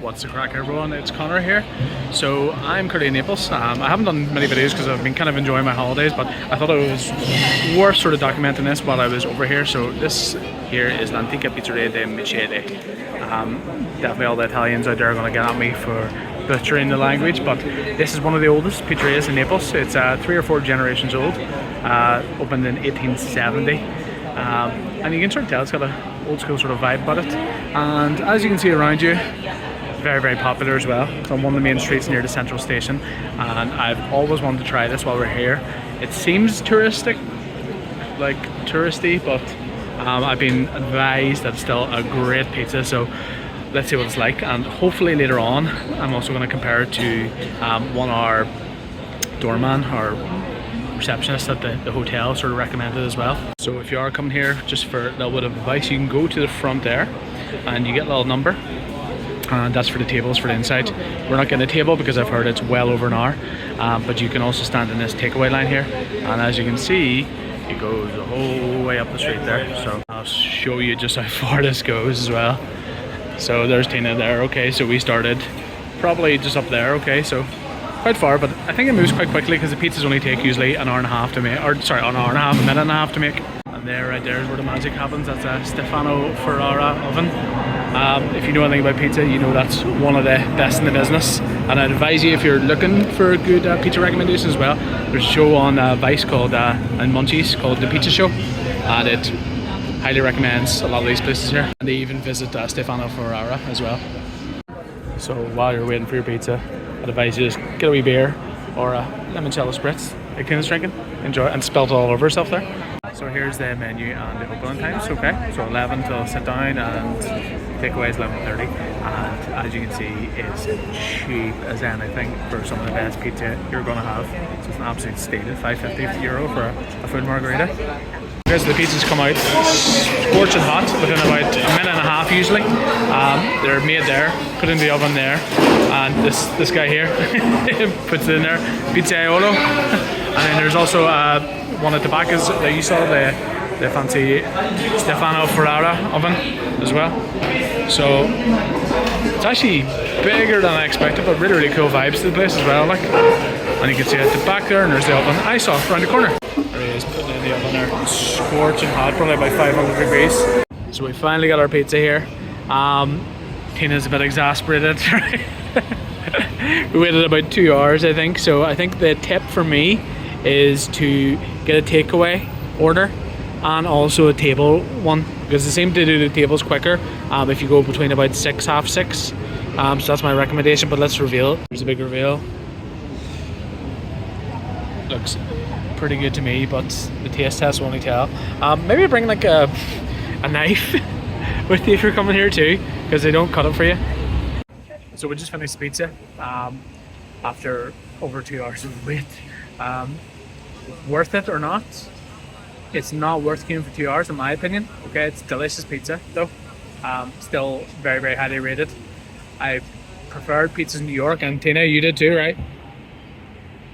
What's the crack, everyone? It's Connor here. So I'm currently in Naples. I haven't done many videos because I've been kind of enjoying my holidays, but I thought it was worth sort of documenting this while I was over here. So this here is l'antica Pizzeria da Michele. Definitely all the Italians out there are going to get at me for butchering the language, but this is one of the oldest pizzerias in Naples. It's 3 or 4 generations old. Opened in 1870. And you can sort of tell it's got a old school sort of vibe about it. And as you can see around you, very, very popular as well. It's on one of the main streets near the central station, and I've always wanted to try this while we're here. It seems touristy, but I've been advised that it's still a great pizza, so let's see what it's like. And hopefully later on I'm also going to compare it to one of our doorman or receptionist at the hotel sort of recommended as well. So if you are coming here, just for a little bit of advice, you can go to the front there and you get a little number, and that's for the tables for the inside. We're not getting a table because I've heard it's well over an hour, but you can also stand in this takeaway line here, and as you can see it goes the whole way up the street there. So I'll show you just how far this goes as well. So there's Tina there. Okay, so we started probably just up there. Okay, so quite far, but I think it moves quite quickly because the pizzas only take usually an hour and a half to make, or sorry, an hour and a half, a minute and a half to make. And there, right there is where the magic happens. That's a Stefano Ferrara oven. If you know anything about pizza, you know that's one of the best in the business. And I'd advise you, if you're looking for good pizza recommendations as well, there's a show on Vice called and Munchies called The Pizza Show, and it highly recommends a lot of these places here. And they even visit Stefano Ferrara as well. So while you're waiting for your pizza, I'd advise you just get a wee beer or a limoncello spritz like Tina's drinking. Enjoy it, and spilt all over herself there. So here's the menu and the opening times. Okay, so 11 till sit down, and takeaway is 11:30. And as you can see, it's cheap as anything for some of the best pizza you're going to have. So it's an absolute steal at €5.50 for a full margherita. Okay, so the pizzas come out scorching hot within about a minute and a half usually. They're made there, put in the oven there, and this guy here puts it in there, pizzaiolo. And then there's also one at the back is that you saw, the fancy Stefano Ferrara oven as well. So it's actually bigger than I expected, but really, really cool vibes to the place as well. Like, and you can see at the back there, and there's the oven I saw around the corner. There he is, putting in the oven there, scorching hot, probably about 500 degrees. So we finally got our pizza here. Tina's a bit exasperated. We waited about 2 hours, I think. So I think the tip for me is to get a takeaway order and also a table one, because they seem to do the tables quicker if you go between about 6, half 6. So that's my recommendation, but let's reveal it. Here's a big reveal. Looks pretty good to me, but the taste test will only tell. Maybe bring like a knife with you if you're coming here too, because they don't cut it for you. So we just finished the pizza after over 2 hours of wait. Worth it or not? It's not worth queuing for 2 hours in my opinion. Okay, it's delicious pizza though. Still very, very highly rated. I preferred pizzas in New York, and Tina, you did too, right?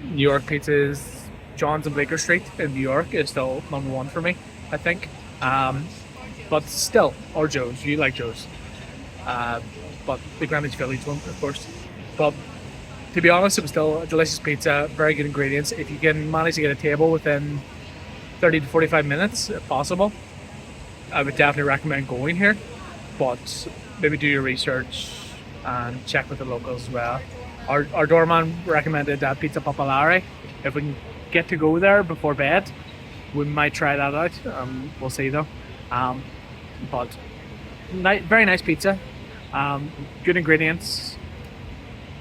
New York pizzas, John's and Bleecker Street in New York is still #1 for me, I think. But still, or Joe's, you like Joe's. But the Greenwich Village one, of course. But to be honest, it was still a delicious pizza, very good ingredients. If you can manage to get a table within 30 to 45 minutes, if possible, I would definitely recommend going here. But maybe do your research and check with the locals as well. Our doorman recommended Pizza Popolare. If we can get to go there before bed, we might try that out. We'll see though. But very nice pizza, good ingredients.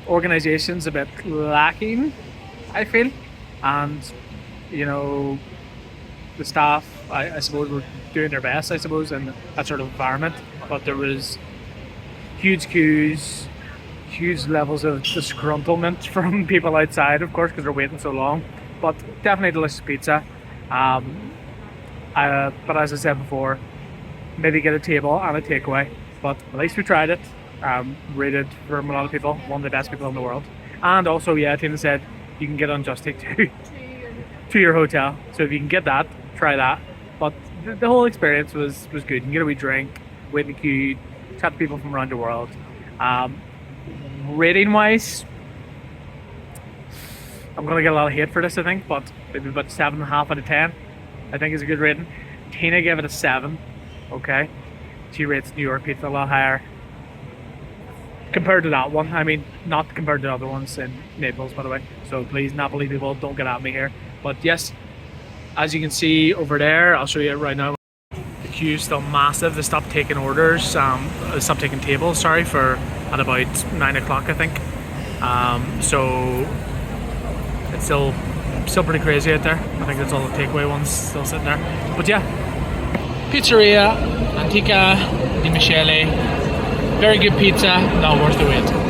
Organization's a bit lacking, I feel, and you know, the staff, I suppose, were doing their best, I suppose, in that sort of environment, but there was huge queues, huge levels of disgruntlement from people outside, of course, because they're waiting so long. But definitely delicious pizza. But as I said before, maybe get a table and a takeaway, but at least we tried it. Rated from a lot of people, one of the best people in the world. And also, yeah, Tina said you can get on Just Take Two to your hotel, so if you can get that, try that. But the whole experience was good. You can get a wee drink, wait in the queue, chat to people from around the world. Rating wise, I'm gonna get a lot of hate for this, I think, but maybe about 7.5 out of 10. I think is a good rating. Tina gave it a 7. Okay, she rates New York pizza a lot higher compared to that one. I mean, not compared to the other ones in Naples, by the way. So please, Napoli people, don't get at me here. But yes, as you can see over there, I'll show you it right now. The queue's still massive. They stopped taking orders, stopped taking tables, sorry, for at about 9 o'clock, I think. So it's still pretty crazy out there. I think there's all the takeaway ones still sitting there. But yeah, Pizzeria da Michele. Very good pizza, not worth the wait.